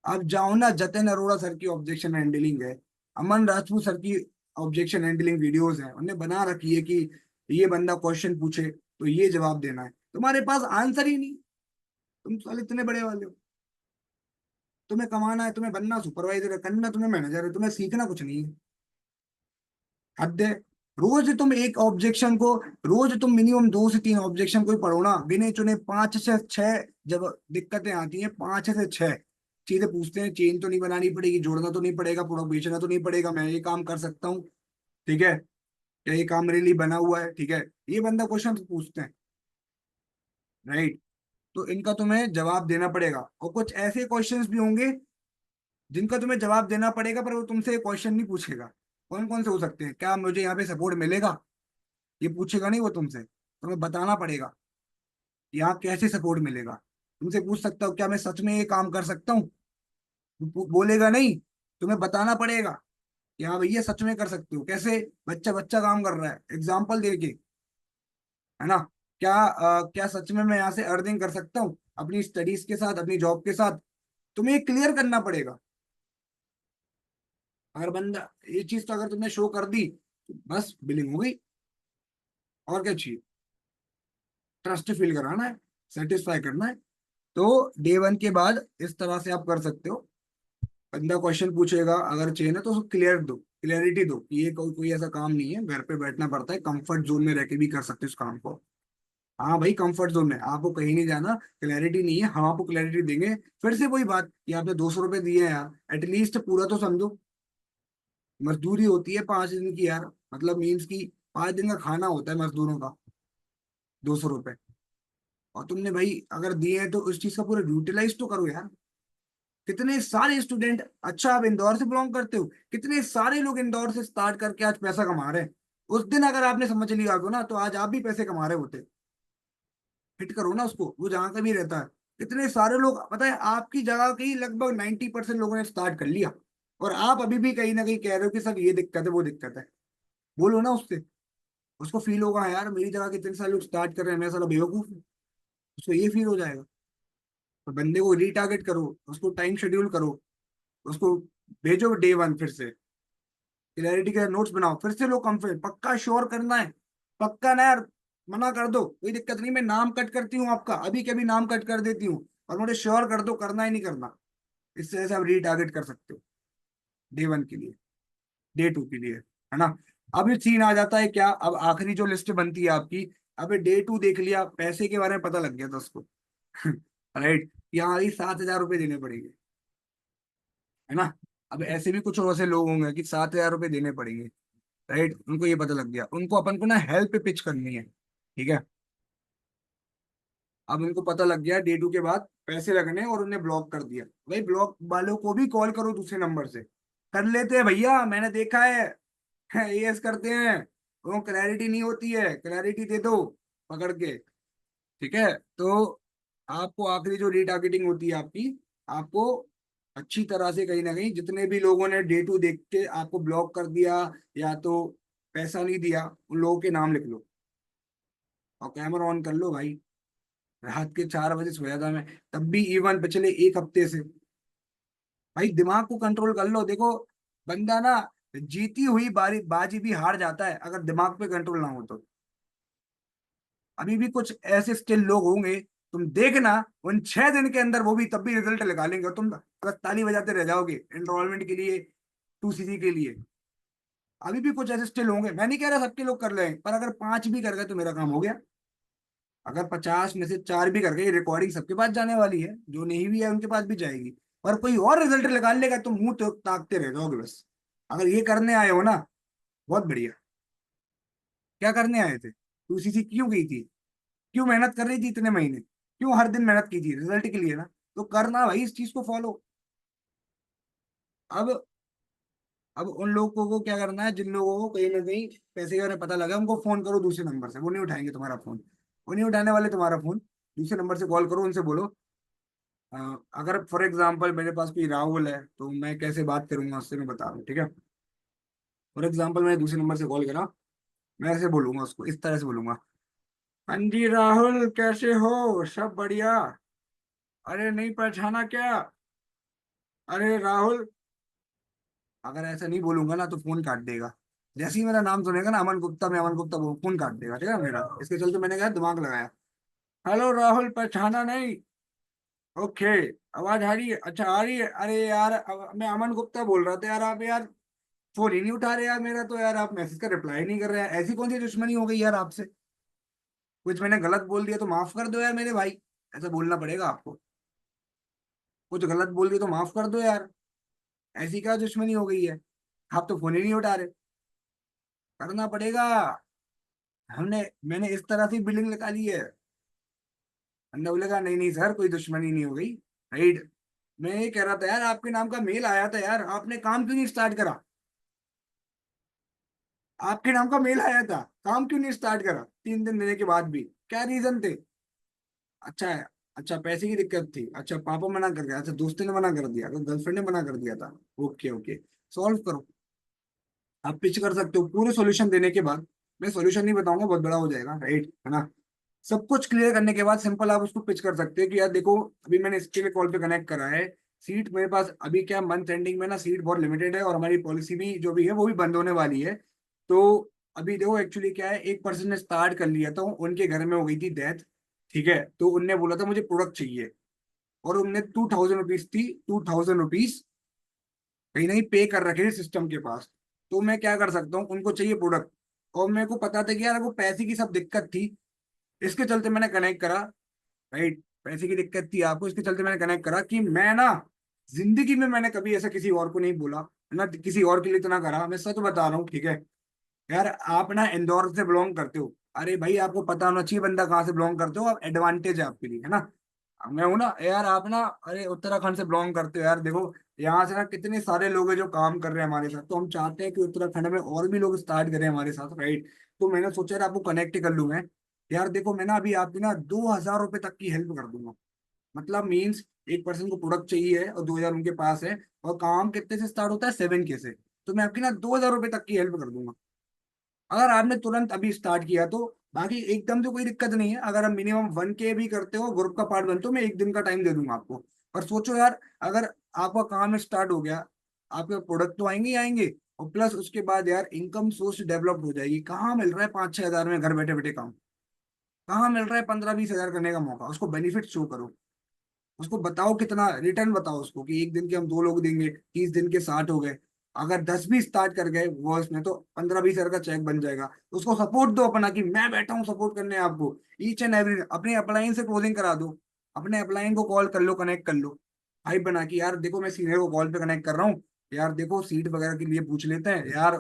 आप जाओ ना, जतिन अरोड़ा सर की ऑब्जेक्शन हैंडलिंग है, अमन राजपूत सर की ऑब्जेक्शन हैंडलिंग वीडियोस हैं, उन्हें बना रखी है कि ये बंदा क्वेश्चन पूछे तो ये जवाब देना है। तुम्हारे पास आंसर ही नहीं, तुम साले इतने बड़े वाले हो। तुम्हें कमाना है, तुम्हें बनना सुपरवाइजर है, करना तुम्हें मैनेजर है, तुम्हें सीखना कुछ नहीं है। हद है। रोज तुम एक ऑब्जेक्शन को, रोज तुम मिनिमम 2 से 3 ऑब्जेक्शन को ही पढ़ो ना, गिने चुने 5 से 6। जब दिक्कतें आती हैं 5 से 6 चीजें पूछते हैं, चेन तो नहीं बनानी पड़ेगी, जोड़ना तो नहीं पड़ेगा, प्रोडक्ट बेचना तो नहीं पड़ेगा, मैं ये काम कर सकता हूँ, ठीक है, क्या ये काम मेरे लिए बना हुआ है, ठीक है, ये बंदा क्वेश्चन पूछते हैं। राइट। तो इनका तुम्हें जवाब देना पड़ेगा, और कुछ ऐसे क्वेश्चंस भी होंगे जिनका तुम्हें जवाब देना पड़ेगा, पर वो तुमसे क्वेश्चन नहीं पूछेगा। कौन कौन से हो सकते हैं? क्या मुझे यहाँ पे सपोर्ट मिलेगा? ये पूछेगा नहीं वो तुमसे, तुम्हें बताना पड़ेगा यहाँ कैसे सपोर्ट मिलेगा। तुमसे पूछ सकता हूँ क्या मैं सच में ये काम कर सकता हूँ, बोलेगा नहीं, तुम्हें बताना पड़ेगा कि हाँ भैया सच में कर सकते हो। कैसे? बच्चा बच्चा काम कर रहा है एग्जाम्पल दे के, है ना? क्या क्या सच में मैं यहाँ से अर्निंग कर सकता हूँ अपनी स्टडीज के साथ, अपनी जॉब के साथ? तुम्हें ये क्लियर करना पड़ेगा। अगर बंदा ये चीज तो अगर तुमने शो कर दी तो बस बिलिंग हो गई। और क्या चाहिए? ट्रस्ट फील कराना है, सेटिस्फाई करना है। तो डे वन के बाद इस तरह से आप कर सकते हो। बंदा क्वेश्चन पूछेगा, अगर चाहिए ना तो उसको क्लियर दो, क्लियरिटी दो कि ये कोई ऐसा काम नहीं है, घर पे बैठना पड़ता है, कंफर्ट जोन में रह के भी कर सकते हो इस काम को। हाँ भाई, कंफर्ट जोन में आपको कहीं नहीं जाना, क्लैरिटी नहीं है, हम आपको क्लैरिटी देंगे। फिर से वही बात कि आपने 200 रुपये दिए हैं यार, एटलीस्ट पूरा तो समझो। मजदूरी होती है 5 दिन की यार, मतलब मीन्स की 5 दिन का खाना होता है मजदूरों का, 200 रुपये। और तुमने भाई अगर दिए हैं तो उस चीज का पूरा यूटिलाइज तो करो यार। कितने सारे स्टूडेंट, अच्छा आप इंदौर से बिलोंग करते हो, कितने सारे लोग इंदौर से स्टार्ट करके आज पैसा कमा रहे हैं। उस दिन अगर आपने समझ लिया हो ना तो आज आप भी पैसे कमा रहे होते। हिट करो ना उसको, वो जहां का भी रहता है। इतने सारे लोग, पता है आपकी जगह के ही लगभग 90% लोगों ने स्टार्ट कर लिया। और आप अभी भी कहीं ना कहीं कह रहे हो कि सर ये दिक्कत है वो दिक्कत है। बोलो ना उससे, उसको फील होगा "हाँ यार, मेरी जगह कितने सारे लोग स्टार्ट कर रहे हैं, मैं साला बेवकूफ हूँ"। उसको ये फील हो जाएगा। तो बंदे को रीटारगेट करो, उसको टाइम शेड्यूल करो, उसको भेजो डे वन फिर से, क्लैरिटी के नोट्स बनाओ, फिर से लो कंफर्ट, पक्का श्योर करना है। पक्का ना यार, मना कर दो कोई दिक्कत नहीं, मैं नाम कट करती हूँ आपका, अभी के अभी नाम कट कर देती हूँ। और मुझे श्योर कर दो करना ही नहीं करना। इससे ऐसे आप रीटारगेट कर सकते हो डे वन के लिए, डे टू के लिए, है ना? अब ये सीन आ जाता है क्या, अब आखिरी जो लिस्ट बनती है आपकी। अब डे टू देख लिया, पैसे के बारे में पता लग गया था उसको राइट, यहाँ ही 7,000 रुपये देने पड़ेंगे, है ना? अब ऐसे भी कुछ और ऐसे लोग होंगे कि 7,000 रुपये देने पड़ेंगे। राइट, उनको ये पता लग गया, उनको अपन को ना हेल्प पिच करनी है, ठीक है? अब उनको पता लग गया डे टू के बाद पैसे लगने, और उन्हें ब्लॉक कर दिया। भाई ब्लॉक वालों को भी कॉल करो दूसरे नंबर से, कर लेते हैं भैया, मैंने देखा है यस करते हैं। वो क्लैरिटी नहीं होती है, क्लैरिटी दे दो पकड़ के, ठीक है? तो आपको आखिरी जो रीटारगेटिंग होती है आपकी, आपको अच्छी तरह से कहीं ना कहीं जितने भी लोगों ने डे टू देख के आपको ब्लॉक कर दिया या तो पैसा नहीं दिया, उन लोगों के नाम लिख लो और कैमरा ऑन कर लो भाई। रात के 4 बजे सोया था मैं, तब भी इवन पिछले एक हफ्ते से। भाई दिमाग को कंट्रोल कर लो, देखो बंदा ना जीती हुई बारी बाजी भी हार जाता है अगर दिमाग पे कंट्रोल ना हो तो। अभी भी कुछ ऐसे स्टिल लोग होंगे, तुम देखना, उन 6 दिन के अंदर वो भी तब भी रिजल्ट लगा लेंगे और तुम बस ताली बजाते रह जाओगे एनरोलमेंट के लिए, 2 सीसी के लिए। अभी भी कुछ ऐसे स्टिल होंगे, मैं नहीं कह रहा सबके लोग कर रहे हैं, पर अगर 5 भी कर गए तो मेरा काम हो गया। अगर 50 में से 4 भी कर गए, रिकॉर्डिंग सबके पास जाने वाली है, जो नहीं भी है उनके पास भी जाएगी। और कोई और रिजल्ट निकाल लेगा तो मुंह तो ताकते रह जाओगे बस। अगर ये करने आए हो ना, बहुत बढ़िया। क्या करने आए थे? 2 सीसी क्यों गई थी? क्यों मेहनत कर रही थी इतने महीने? क्यों हर दिन मेहनत की थी? रिजल्ट के लिए ना। तो करना भाई इस चीज को फॉलो। अब अब उन लोगों को क्या करना है, जिन लोगों को कहीं ना कहीं पैसे के बारे में पता लगा, उनको फोन करो दूसरे नंबर से, वो नहीं उठाएंगे तुम्हारा फोन। वो नहीं उठाने वाले तुम्हारा फोन। दूसरे नंबर से कॉल करो, उनसे बोलो अ, अगर फॉर एग्जाम्पल मेरे पास कोई राहुल है तो मैं कैसे बात करूंगा उससे, मैं बता रहा हूँ, ठीक है? फॉर एग्जाम्पल मैंने दूसरे नंबर से कॉल करा, मैं ऐसे बोलूंगा उसको, इस तरह से बोलूंगा, हाँ जी राहुल, कैसे हो? सब बढ़िया? अरे नहीं पहचाना क्या? अरे राहुल। अगर ऐसा नहीं बोलूंगा ना तो फोन काट देगा। जैसे ही मेरा नाम सुनेगा ना, अमन गुप्ता, मैं अमन गुप्ता, वो फोन काट देगा, ठीक है मेरा? इसके चलते मैंने कहा दिमाग लगाया। हेलो राहुल, पहचाना नहीं? ओके। आवाज आ रही है? अच्छा आ रही है। अरे यार मैं अमन गुप्ता बोल रहा था यार, आप यार फोन ही नहीं उठा रहे यार मेरा, तो यार आप मैसेज का रिप्लाई नहीं कर रहे हैं, ऐसी कौन सी दुश्मनी हो गई यार आपसे? कुछ मैंने गलत बोल दिया तो माफ कर दो यार मेरे भाई। ऐसा बोलना पड़ेगा आपको। कुछ गलत बोल दिया तो माफ कर दो यार। ऐसी क्या दुश्मनी हो गई है? आप तो फोन ही नहीं उठा रहे। करना पड़ेगा। हमने मैंने इस तरह से बिल्डिंग निकाली है। अंदर बोलेगा नहीं नहीं सर, कोई दुश्मनी नहीं हो गई। राइट। मैं ये कह रहा था यार, आपके नाम का मेल आया था यार, आपने काम क्यों नहीं स्टार्ट करा? आपके नाम का मेल आया था, काम क्यों नहीं स्टार्ट करा 3 दिन देने के बाद भी? क्या रीजन थे? अच्छा है। अच्छा पैसे की दिक्कत थी, अच्छा पापा मना कर दिया, अच्छा दोस्तों ने मना कर दिया, तो गर्लफ्रेंड ने मना कर दिया था। ओके ओके, सॉल्व करो। आप पिच कर सकते हो पूरे सॉल्यूशन देने के बाद। मैं सॉल्यूशन नहीं बताऊंगा, बहुत बड़ा हो जाएगा, राइट है ना। सब कुछ क्लियर करने के बाद सिंपल आप उसको पिच कर सकते हैं कि यार देखो, अभी मैंने इसके लिए कॉल पे कनेक्ट करा है। सीट मेरे पास अभी क्या, मंथ एंडिंग में ना सीट बहुत लिमिटेड है, और हमारी पॉलिसी भी जो भी है वो भी बंद होने वाली है। तो अभी देखो एक्चुअली क्या है, एक पर्सन ने स्टार्ट कर लिया था, उनके घर में हो गई थी डेथ। ठीक है, तो उनने बोला था मुझे प्रोडक्ट चाहिए, और उनने 2000 रुपीज थी, 2000 रुपीज कहीं ना कहीं पे कर रखे थे सिस्टम के पास। तो मैं क्या कर सकता हूँ, उनको चाहिए प्रोडक्ट, और मेरे को पता था कि यार वो पैसे की सब दिक्कत थी, इसके चलते मैंने कनेक्ट करा। राइट, पैसे की दिक्कत थी आपको, इसके चलते मैंने कनेक्ट करा कि मैं ना, जिंदगी में मैंने कभी ऐसा किसी और को नहीं बोला, ना किसी और के लिए इतना करा, मैं सच बता रहा हूँ। ठीक है यार, आप ना इंदौर से बिलोंग करते हो, अरे भाई आपको पता होना चाहिए बंदा कहाँ से बिलोंग करते हो, आप एडवांटेज है आपके लिए, है ना। मैं हूं ना यार, आप ना अरे उत्तराखंड से बिलोंग करते हो यार, देखो यहाँ से ना कितने सारे लोग हैं जो काम कर रहे हैं हमारे साथ, तो हम चाहते हैं कि उत्तराखंड में और भी लोग स्टार्ट करें हमारे साथ, राइट। तो मैंने सोचा यार आपको कनेक्ट कर लूं मैं। यार देखो मैं ना अभी आपकी ना 2000 रुपए तक की हेल्प कर दूंगा। मतलब मीन्स एक पर्सन को प्रोडक्ट चाहिए है और 2000 उनके पास है, और काम कितने से स्टार्ट होता है, 7K से। तो मैं आपकी ना 2000 रुपए तक की हेल्प कर दूंगा, अगर आपने तुरंत अभी स्टार्ट किया तो। बाकी एकदम से कोई दिक्कत नहीं है, अगर आप मिनिमम 1K भी करते हो, ग्रुप का पार्ट बनते हो, मैं एक दिन का टाइम दे दूंगा आपको। पर सोचो यार, अगर आपका काम स्टार्ट हो गया, आपके प्रोडक्ट तो आएंगे ही आएंगे, और प्लस उसके बाद यार इनकम सोर्स डेवलप हो जाएगी। कहाँ मिल रहा है 5-6 हजार में घर बैठे बैठे काम, कहाँ मिल रहा है 15-20 हजार करने का मौका, उसको बेनिफिट शो करो, उसको बताओ कितना रिटर्न, बताओ उसको कि एक दिन के हम 2 लोग देंगे, 30 दिन के 60 हो गए, अगर 10 भी स्टार्ट कर गए वर्ष में तो 15-20 हजार का चेक बन जाएगा। उसको सपोर्ट दो अपना, कि मैं बैठा हूँ सपोर्ट करने आपको, ईच एंड एवरी। अपने अपलाइन से क्लोजिंग करा दो, अपने अपलाइन को कॉल कर लो, कनेक्ट कर लो, हाइप बना कि यार देखो मैं सीनियर को कॉल पे कनेक्ट कर रहा हूँ, यार देखो सीट वगैरह के लिए पूछ लेते हैं यार,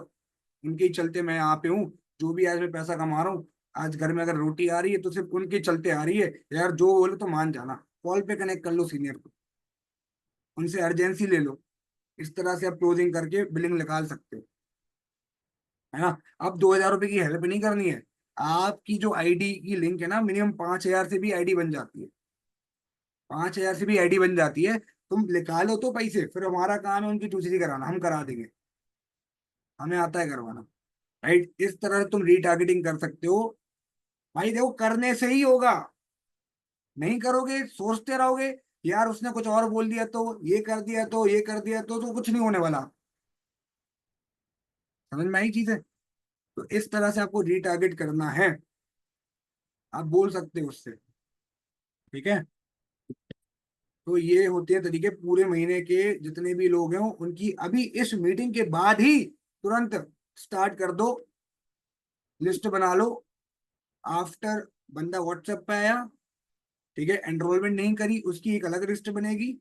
उनके ही चलते मैं यहाँ पे हूँ, जो भी आज मैं पैसा कमा रहा हूँ, आज घर में अगर रोटी आ रही है तो सिर्फ उनके चलते आ रही है, यार जो बोले तो मान जाना। कॉल पे कनेक्ट कर लो सीनियर को, उनसे अर्जेंसी ले लो, इस तरह से आप क्लोजिंग करके बिलिंग निकाल सकते हो, है ना। अब 2000 रुपए की हेल्प नहीं करनी है, आपकी जो आईडी की लिंक है ना, मिनिमम 5000 से भी आईडी बन जाती है, 5000 से भी आईडी बन जाती है। तुम निकालो तो पैसे, फिर हमारा काम है उनकी दूसरी कराना, हम करा देंगे, हमें आता है करवाना। राइट, इस तरह तुम रीटारगेटिंग कर सकते हो। भाई देखो करने से ही होगा, नहीं करोगे सोचते रहोगे यार उसने कुछ और बोल दिया तो, ये कर दिया तो, ये कर दिया तो कुछ नहीं होने वाला। समझ में आई चीज है। तो इस तरह से आपको रीटारगेट करना है, आप बोल सकते हो उससे। ठीक है, तो ये होते हैं तरीके, पूरे महीने के जितने भी लोग हैं उनकी अभी इस मीटिंग के बाद ही तुरंत स्टार्ट कर दो, लिस्ट बना लो। आफ्टर बंदा व्हाट्सएप पे आया, ठीक है, एनरोलमेंट नहीं करी उसकी एक अलग लिस्ट बनेगी,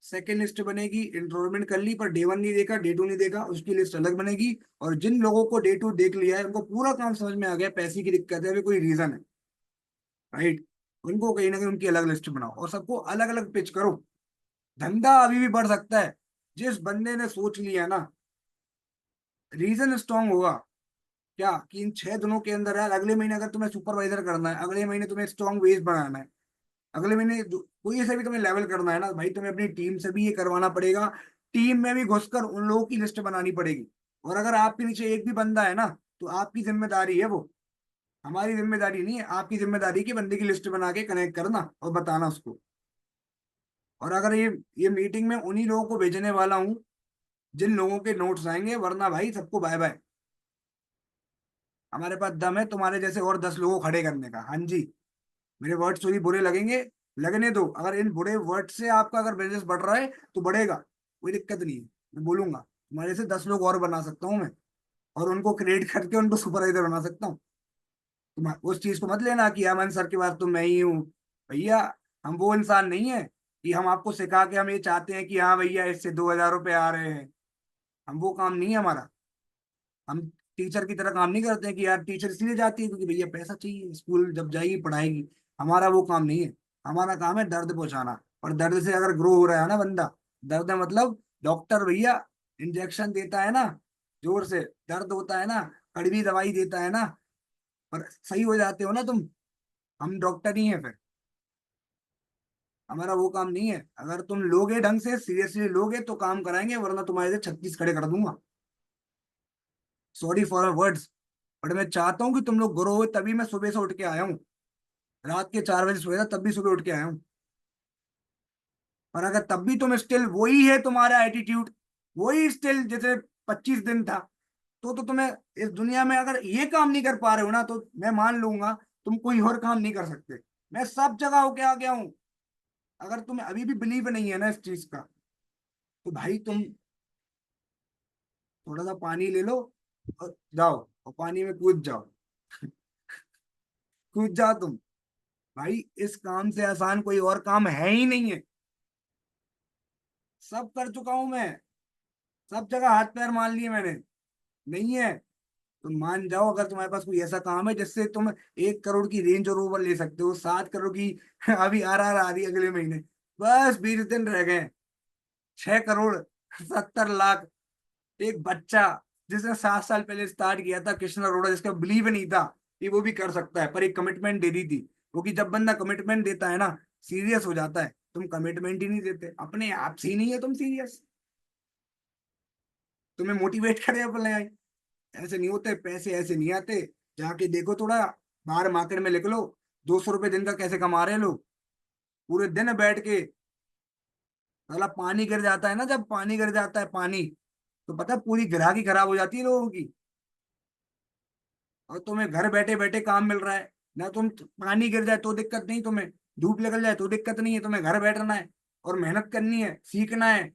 सेकेंड लिस्ट बनेगी, एनरोलमेंट कर ली पर डे 1 नहीं देखा, डे 2 नहीं देखा, उसकी लिस्ट अलग बनेगी। और जिन लोगों को डे 2 देख लिया है, उनको पूरा काम समझ में आ गया, पैसे की दिक्कत है, अभी कोई रीजन है, राइट, उनको कहीं ना कहीं उनकी अलग लिस्ट बनाओ और सबको अलग अलग पिच करो। धंधा अभी भी बढ़ सकता है, जिस बंदे ने सोच लिया है ना, रीजन स्ट्रांग होगा, क्या कि इन 6 दिनों के अंदर यार, अगले महीने अगर तुम्हें सुपरवाइजर करना है, अगले महीने तुम्हें स्ट्रांग बेस बनाना है, अगले महीने कोई ऐसा भी तुम्हें लेवल करना है ना भाई, तुम्हें अपनी टीम से भी ये करवाना पड़ेगा, टीम में भी घुसकर उन लोगों की लिस्ट बनानी पड़ेगी। और अगर आपके नीचे एक भी बंदा है ना, तो आपकी जिम्मेदारी है वो, हमारी जिम्मेदारी नहीं है, आपकी जिम्मेदारी है कि बंदे की लिस्ट बना के कनेक्ट करना और बताना उसको। और अगर ये मीटिंग में उन्हीं लोगों को भेजने वाला हूँ जिन लोगों के नोट्स आएंगे, वरना भाई सबको बाय बाय। हमारे पास दम है तुम्हारे जैसे और 10 लोगों को खड़े करने का, हाँ जी। मेरे वर्ड्स थोड़ी बुरे लगेंगे, लगने दो, अगर इन बुरे वर्ड से आपका अगर बिजनेस बढ़ रहा है तो बढ़ेगा, कोई दिक्कत नहीं है, मैं बोलूंगा तुम्हारे से 10 लोग और बना सकता हूँ मैं, और उनको क्रिएट करके उनको सुपरवाइजर बना सकता हूँ। तुम उस चीज को मत लेना कि अमन सर के बाद तो मैं ही हूँ, भैया हम वो इंसान नहीं है कि हम आपको सिखा के हम ये चाहते हैं कि हाँ भैया इससे 2000 रुपये आ रहे हैं, हम वो काम नहीं है हमारा। हम टीचर की तरह काम नहीं करते हैं कि यार टीचर इसलिए जाती है क्योंकि भैया पैसा चाहिए, स्कूल जब जाएगी पढ़ाएगी, हमारा वो काम नहीं है। हमारा काम है दर्द पहुंचाना, और दर्द से अगर ग्रो हो रहा है ना बंदा, दर्द है मतलब डॉक्टर भैया इंजेक्शन देता है ना, जोर से दर्द होता है ना, कड़वी दवाई देता है ना, पर सही हो जाते हो ना तुम, हम डॉक्टर ही हैं फिर। हमारा वो काम नहीं है। अगर तुम लोगे ढंग से सीरियसली लोगे तो काम कराएंगे, वरना तुम्हारे से 36 खड़े कर दूंगा। Sorry for words. बट मैं चाहता हूँ कि तुम लोग ग्रो हो, तभी मैं सुबह से उठ के आया हूँ। रात के 4 बजे सोया था, तब भी सुबह उठ के आया हूँ। और अगर तब भी तुम स्टिल वही है तुम्हारा एटीट्यूड, वही स्टिल जैसे 25 दिन था, तो तुम्हें इस दुनिया में अगर ये काम नहीं कर पा रहे हो ना, तो मैं मान लूंगा तुम कोई और काम नहीं कर सकते। मैं सब जगह होके आ गया हूँ। अगर तुम्हें अभी भी बिलीव नहीं है ना इस चीज का, तो भाई तुम थोड़ा सा पानी ले लो और जाओ, और पानी में कूद जाओ। कूद जाओ तुम। भाई इस काम से आसान कोई और काम है ही नहीं है। सब कर चुका हूं मैं। सब जगह हाथ पैर मान लिए मैंने। नहीं है। तुम मान जाओ, अगर तुम्हारे पास कोई ऐसा काम है जिससे तुम 1 करोड़ की रेंज रोवर ले सकते हो, 7 करोड़ की अभी RR आ रही है अगले महीने, बस 20 दिन रह गए, 6 करोड़ 70 लाख। एक बच्चा जिसने 7 साल पहले स्टार्ट किया था, कृष्ण अरोड़ा, जिसका बिलीव नहीं था कि वो भी कर सकता है, पर एक कमिटमेंट दे दी थी। क्योंकि जब बंदा कमिटमेंट देता है ना, सीरियस हो जाता है। तुम कमिटमेंट ही नहीं देते, अपने आप से ही नहीं है तुम सीरियस। तुम्हें मोटिवेट करे अपने। ऐसे नहीं होते पैसे, ऐसे नहीं आते। जाके देखो थोड़ा, बाहर मार्केट में लिख लो, 200 रुपये दिन का कैसे कमा रहे हैं लोग, पूरे दिन बैठ के। साला पानी गिर जाता है ना, जब पानी गिर जाता है पानी, तो पता है पूरी ग्राहकी खराब हो जाती है लोगों की। और तुम्हें घर बैठे बैठे काम मिल रहा है ना। तुम पानी गिर जाए तो दिक्कत नहीं, तुम्हें धूप निकल जाए तो दिक्कत नहीं है, तुम्हें घर बैठना है और मेहनत करनी है, सीखना है,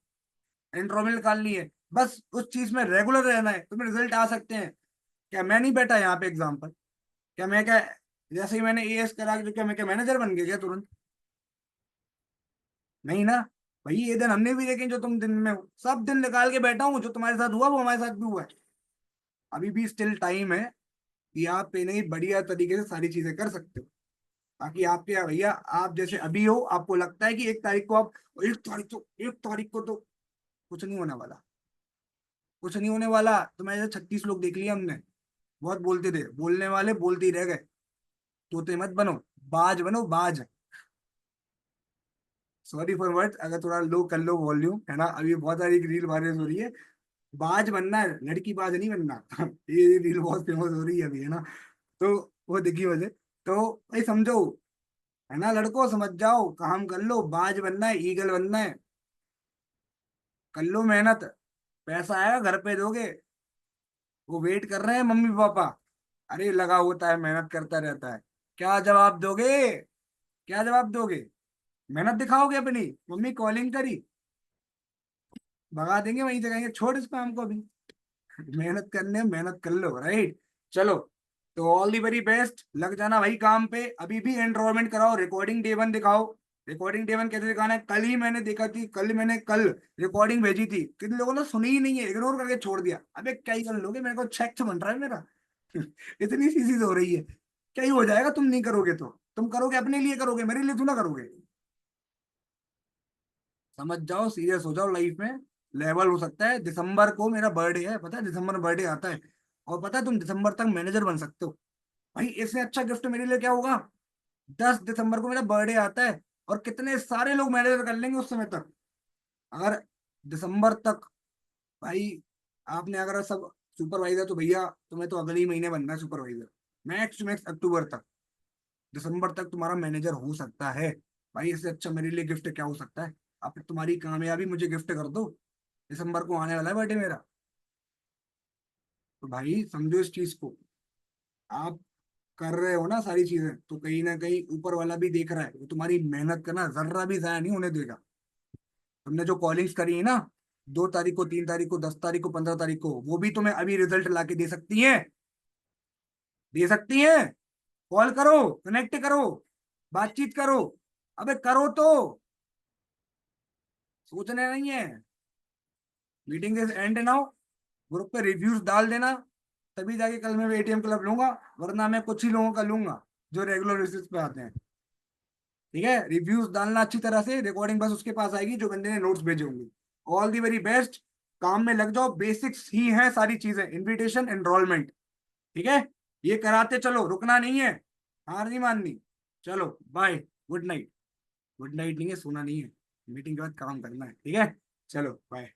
एंट्रोमेंट निकालनी है। बस उस चीज में रेगुलर रहना है, तुम्हें रिजल्ट आ सकते हैं। क्या मैं नहीं बैठा यहाँ पे एग्जाम्पल? क्या मैं क्या, जैसे ही मैंने AS करा तो क्या मैं क्या मैनेजर बन गया क्या तुरंत? नहीं ना। भाई ये दिन हमने भी देखे जो तुम दिन में हो। सब दिन निकाल के बैठा हूँ, जो तुम्हारे साथ हुआ वो हमारे साथ भी हुआ है। अभी भी स्टिल टाइम है कि आप इन्हें बढ़िया तरीके से सारी चीजें कर सकते हो। बाकी आपके यहाँ भैया, आप जैसे अभी हो, आपको लगता है कि 1 तारीख को आप, 1 तारीख को तो कुछ नहीं होने वाला। कुछ नहीं होने वाला। तुम्हारे 36 लोग देख लिए हमने। बहुत बोलते थे, बोलने वाले बोलते ही रह गए। तोते मत बनो, बाज बनो, बाज। सॉरी फॉर वर्ड्स, अगर थोड़ा लो कर लो वॉल्यूम, है ना, अभी बहुत सारी रील वायरल हो रही है। बाज बनना है, लड़की बाज नहीं बनना। ये रील बहुत फेमस हो रही है अभी, है ना। तो वो देखी वजह। तो भाई समझो, है ना, लड़कों समझ जाओ, काम कर लो, बाज बनना है, ईगल बनना है। कर लो मेहनत, पैसा आएगा घर पे दोगे। वो वेट कर रहे हैं मम्मी पापा। अरे लगा होता है, मेहनत करता रहता है। क्या जवाब दोगे? क्या जवाब दोगे? मेहनत दिखाओगे अपनी? मम्मी कॉलिंग करी, भगा देंगे, वहीं से कहेंगे छोड़ इस काम को अभी। मेहनत करने, मेहनत कर लो, राइट। चलो, तो ऑल दी वेरी बेस्ट, लग जाना भाई काम पे। अभी भी एनरोलमेंट कराओ, रिकॉर्डिंग डे 1 दिखाओ। रिकॉर्डिंग डे 1 कैसे दिखाना है? कल ही मैंने देखा थी, कल रिकॉर्डिंग भेजी थी, कितने लोगों ने सुनी ही नहीं है, इग्नोर करके छोड़ दिया। अबे क्या ही कर लोगे, मेरे को चेक बन रहा है मेरा। इतनी सी चीज हो रही है, क्या ही हो जाएगा तुम नहीं करोगे तो? तुम करोगे अपने लिए, करोगे मेरे लिए थोड़ा करोगे। समझ जाओ, सीरियस हो जाओ लाइफ में। लेवल हो सकता है, दिसंबर को मेरा बर्थडे है, पता है, दिसंबर में बर्थडे आता है। और पता है, तुम दिसंबर तक मैनेजर बन सकते हो। भाई इससे अच्छा गिफ्ट मेरे लिए क्या होगा? 10 दिसंबर को मेरा बर्थडे आता है, और कितने सारे लोग मैनेजर कर लेंगे उस समय तक। अगर दिसंबर तक, भाई आपने अगर सब सुपरवाइजर, तो भैया तुम्हें तो अगले ही महीने बनना है सुपरवाइजर। मैक्स टू मैक्स अक्टूबर तक, दिसंबर तक तुम्हारा मैनेजर हो सकता है। भाई इससे अच्छा मेरे लिए गिफ्ट क्या हो सकता है? आप तुम्हारी कामयाबी मुझे गिफ्ट कर दो। दिसंबर को आने वाला है बर्थडे मेरा। तो भाई समझो इस चीज को। आप कर रहे हो ना सारी चीजें, तो कहीं ना कहीं ऊपर वाला भी देख रहा है, वो तुम्हारी मेहनत का ना जर्रा भी जाया नहीं होने देगा। तुमने जो कॉलिंग्स करी है ना, 2 तारीख को, 3 तारीख को, 10 तारीख को, 15 तारीख को, वो भी तुम्हें अभी रिजल्ट ला के दे सकती है। दे सकती है। कॉल करो, कनेक्ट करो, बातचीत करो। अबे करो तो, सोचने नहीं है। Meeting is and now. Group पे रिव्यूज डाल देना, तभी जाके कल मैं ATM क्लब लूंगा। वरना मैं कुछ ही लोगों का लूंगा जो रेगुलर बेसिस पे आते हैं। ठीक है, रिव्यूज डालना अच्छी तरह से, रिकॉर्डिंग बस उसके पास आएगी जो बंदे ने नोट्स भेजे होंगे। All the very best. काम में लग जाओ, बेसिक्स ही है सारी चीजें, इनविटेशन, एनरोलमेंट। ठीक है, ये कराते चलो, रुकना नहीं है, हार नहीं माननी। चलो bye, good night. Good night नहीं है, सोना नहीं है, मीटिंग के बाद काम करना है, ठीक है। चलो बाय।